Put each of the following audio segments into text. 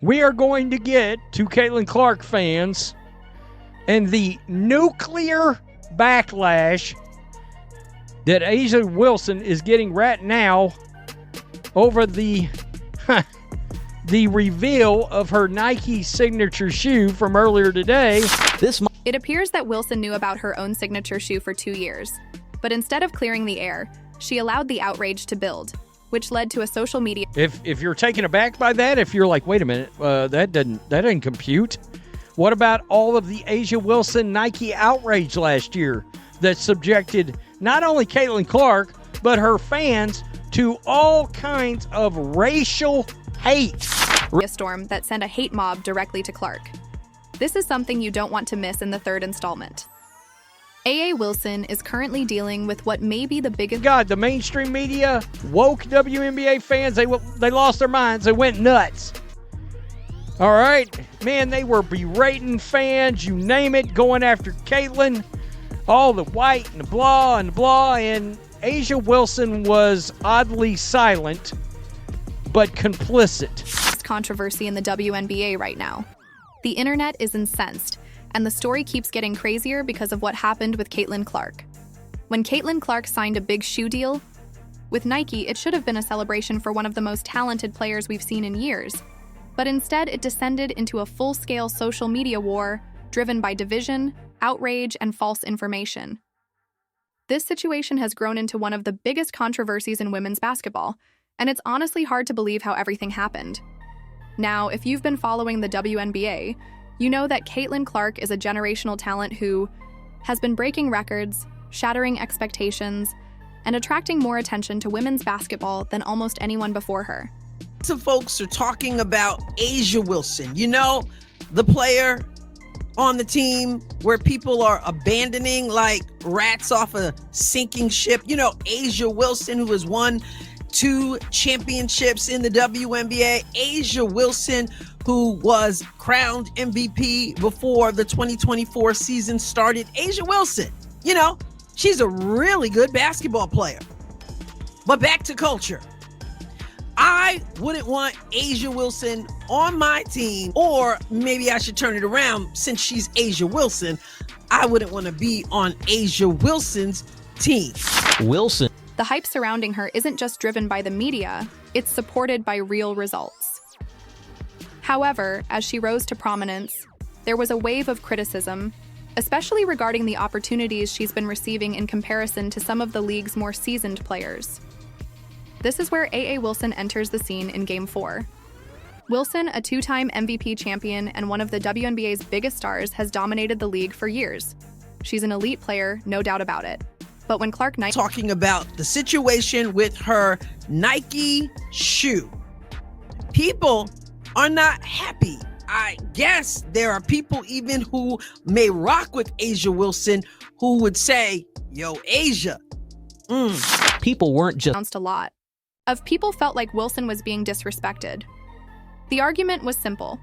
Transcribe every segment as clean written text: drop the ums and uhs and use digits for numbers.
we are going to get to Caitlin Clark fans and the nuclear backlash that A'ja Wilson is getting right now over the the reveal of her Nike signature shoe from earlier today. It appears that Wilson knew about her own signature shoe for 2 years, but instead of clearing the air, she allowed the outrage to build, which led to a social media. If you're taken aback by that, if you're like, wait a minute, that doesn't compute. What about all of the A'ja Wilson Nike outrage last year that subjected not only Caitlin Clark but her fans to all kinds of racial hate? A storm that sent a hate mob directly to Clark. This is something you don't want to miss in the third installment. A.A. Wilson is currently dealing with what may be the biggest... God, the mainstream media, woke WNBA fans, they lost their minds. They went nuts. All right? Man, they were berating fans, you name it, going after Caitlin. All the white and the blah and the blah. And A'ja Wilson was oddly silent, but complicit. Controversy in the WNBA right now. The internet is incensed, and the story keeps getting crazier because of what happened with Caitlin Clark. When Caitlin Clark signed a big shoe deal with Nike, it should have been a celebration for one of the most talented players we've seen in years. But instead, it descended into a full-scale social media war driven by division, outrage, and false information. This situation has grown into one of the biggest controversies in women's basketball, and it's honestly hard to believe how everything happened. Now, if you've been following the WNBA, you know that Caitlin Clark is a generational talent who has been breaking records, shattering expectations, and attracting more attention to women's basketball than almost anyone before her. Some folks are talking about A'ja Wilson, you know, the player on the team where people are abandoning like rats off a sinking ship. You know, A'ja Wilson, who has won 2 championships in the WNBA. A'ja Wilson, who was crowned MVP before the 2024 season started. A'ja Wilson, you know, she's a really good basketball player. But back to culture. I wouldn't want A'ja Wilson on my team, or maybe I should turn it around. Since she's A'ja Wilson, I wouldn't want to be on A'ja Wilson's team. Wilson. The hype surrounding her isn't just driven by the media, it's supported by real results. However, as she rose to prominence, there was a wave of criticism, especially regarding the opportunities she's been receiving in comparison to some of the league's more seasoned players. This is where A.A. Wilson enters the scene in Game 4. Wilson, a 2-time MVP champion and one of the WNBA's biggest stars, has dominated the league for years. She's an elite player, no doubt about it. But when Clark Knight... Talking about the situation with her Nike shoe. People are not happy. I guess there are people even who may rock with A'ja Wilson who would say, yo, A'ja. People weren't just... ...announced a lot. Of people felt like Wilson was being disrespected. The argument was simple.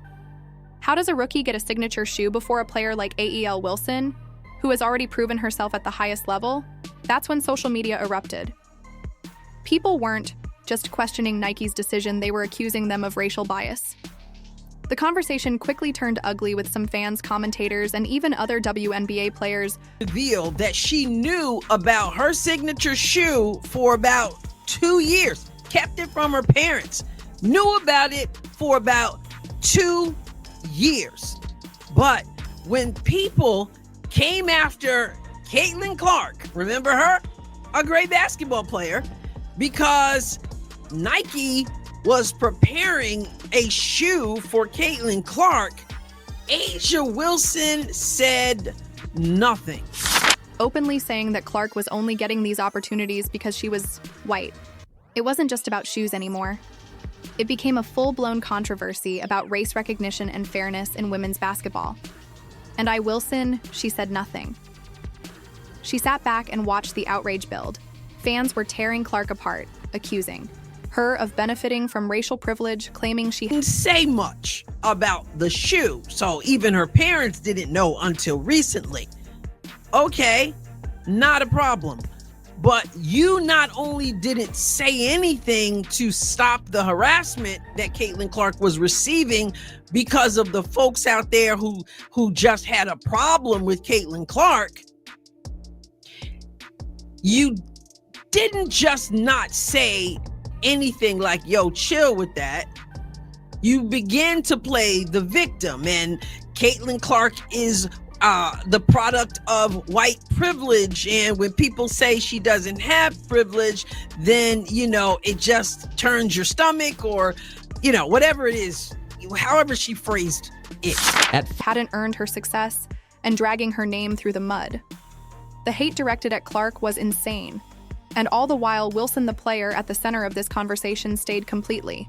How does a rookie get a signature shoe before a player like A.E.L. Wilson, who has already proven herself at the highest level? That's when social media erupted. People weren't just questioning Nike's decision, they were accusing them of racial bias. The conversation quickly turned ugly with some fans, commentators, and even other WNBA players revealed that she knew about her signature shoe for about 2 years, kept it from her parents, knew about it for about 2 years. But when people came after Caitlin Clark, remember her? A great basketball player, because Nike was preparing a shoe for Caitlin Clark, A'ja Wilson said nothing. Openly saying that Clark was only getting these opportunities because she was white. It wasn't just about shoes anymore. It became a full-blown controversy about race recognition and fairness in women's basketball. And Wilson, she said nothing. She sat back and watched the outrage build. Fans were tearing Clark apart, accusing her of benefiting from racial privilege, claiming she didn't say much about the shoe, so even her parents didn't know until recently. Okay, not a problem. But you not only didn't say anything to stop the harassment that Caitlin Clark was receiving because of the folks out there who just had a problem with Caitlin Clark, you didn't just not say anything like, yo, chill with that. You begin to play the victim, and Caitlin Clark is the product of white privilege, and when people say she doesn't have privilege, then it just turns your stomach, or whatever it is, however she phrased it. Hadn't earned her success and dragging her name through the mud. The hate directed at Clark was insane, and all the while Wilson, the player at the center of this conversation, stayed completely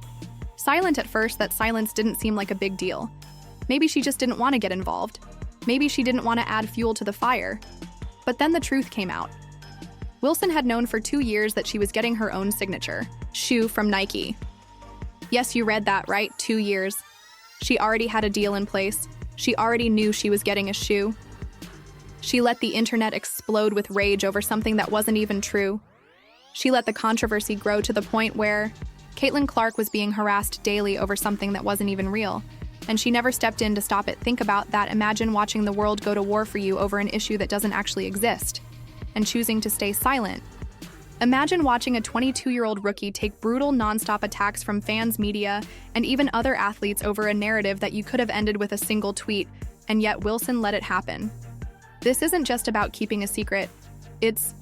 silent. At first, that silence didn't seem like a big deal. Maybe she just didn't want to get involved. Maybe she didn't want to add fuel to the fire. But then the truth came out. Wilson had known for 2 years that she was getting her own signature shoe from Nike. Yes, you read that right, 2 years. She already had a deal in place. She already knew she was getting a shoe. She let the internet explode with rage over something that wasn't even true. She let the controversy grow to the point where Caitlin Clark was being harassed daily over something that wasn't even real, and she never stepped in to stop it. Think about that. Imagine watching the world go to war for you over an issue that doesn't actually exist, and choosing to stay silent. Imagine watching a 22-year-old rookie take brutal, nonstop attacks from fans, media, and even other athletes over a narrative that you could have ended with a single tweet, and yet Wilson let it happen. This isn't just about keeping a secret. It's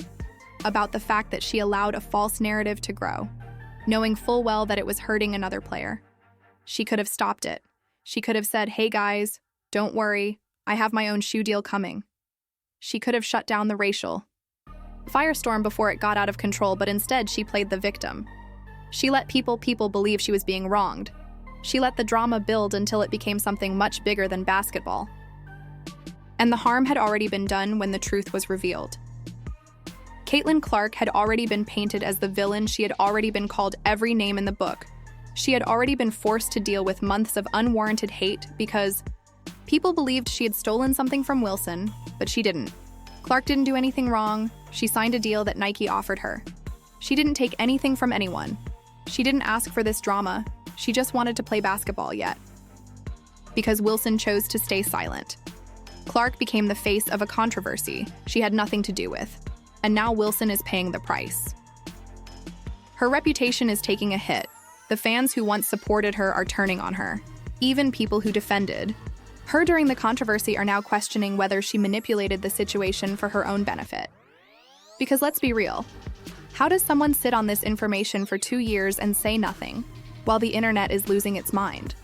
about the fact that she allowed a false narrative to grow, knowing full well that it was hurting another player. She could have stopped it. She could have said, hey guys, don't worry, I have my own shoe deal coming. She could have shut down the racial firestorm before it got out of control, but instead she played the victim. She let people believe she was being wronged. She let the drama build until it became something much bigger than basketball. And the harm had already been done when the truth was revealed. Caitlin Clark had already been painted as the villain. She had already been called every name in the book. She had already been forced to deal with months of unwarranted hate because people believed she had stolen something from Wilson, but she didn't. Clark didn't do anything wrong. She signed a deal that Nike offered her. She didn't take anything from anyone. She didn't ask for this drama. She just wanted to play basketball yet. Because Wilson chose to stay silent. Clark became the face of a controversy she had nothing to do with. And now Wilson is paying the price. Her reputation is taking a hit. The fans who once supported her are turning on her. Even people who defended her during the controversy are now questioning whether she manipulated the situation for her own benefit. Because let's be real, how does someone sit on this information for 2 years and say nothing while the internet is losing its mind?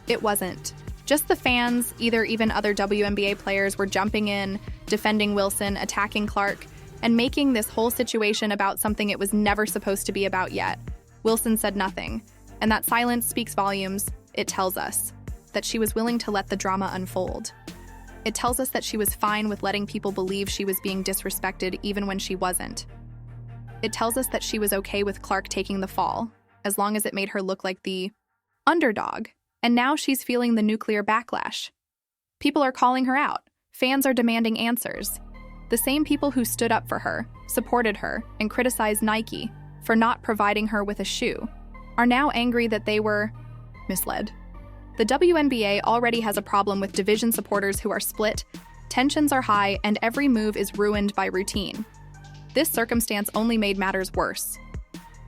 It wasn't just the fans, even other WNBA players were jumping in, defending Wilson, attacking Clark, and making this whole situation about something it was never supposed to be about yet. Wilson said nothing, and that silence speaks volumes. It tells us that she was willing to let the drama unfold. It tells us that she was fine with letting people believe she was being disrespected even when she wasn't. It tells us that she was okay with Clark taking the fall, as long as it made her look like the underdog. And now she's feeling the nuclear backlash. People are calling her out. Fans are demanding answers. The same people who stood up for her, supported her, and criticized Nike for not providing her with a shoe are now angry that they were misled. The WNBA already has a problem with division supporters who are split, tensions are high, and every move is ruined by routine. This circumstance only made matters worse.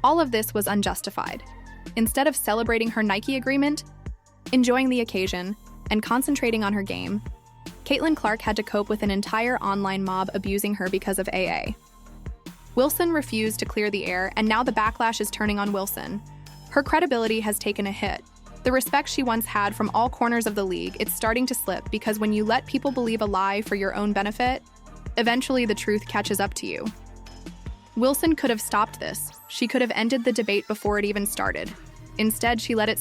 All of this was unjustified. Instead of celebrating her Nike agreement, enjoying the occasion, and concentrating on her game, Caitlin Clark had to cope with an entire online mob abusing her because of AA. Wilson refused to clear the air, and now the backlash is turning on Wilson. Her credibility has taken a hit. The respect she once had from all corners of the league, it's starting to slip because when you let people believe a lie for your own benefit, eventually the truth catches up to you. Wilson could have stopped this. She could have ended the debate before it even started. Instead, she let it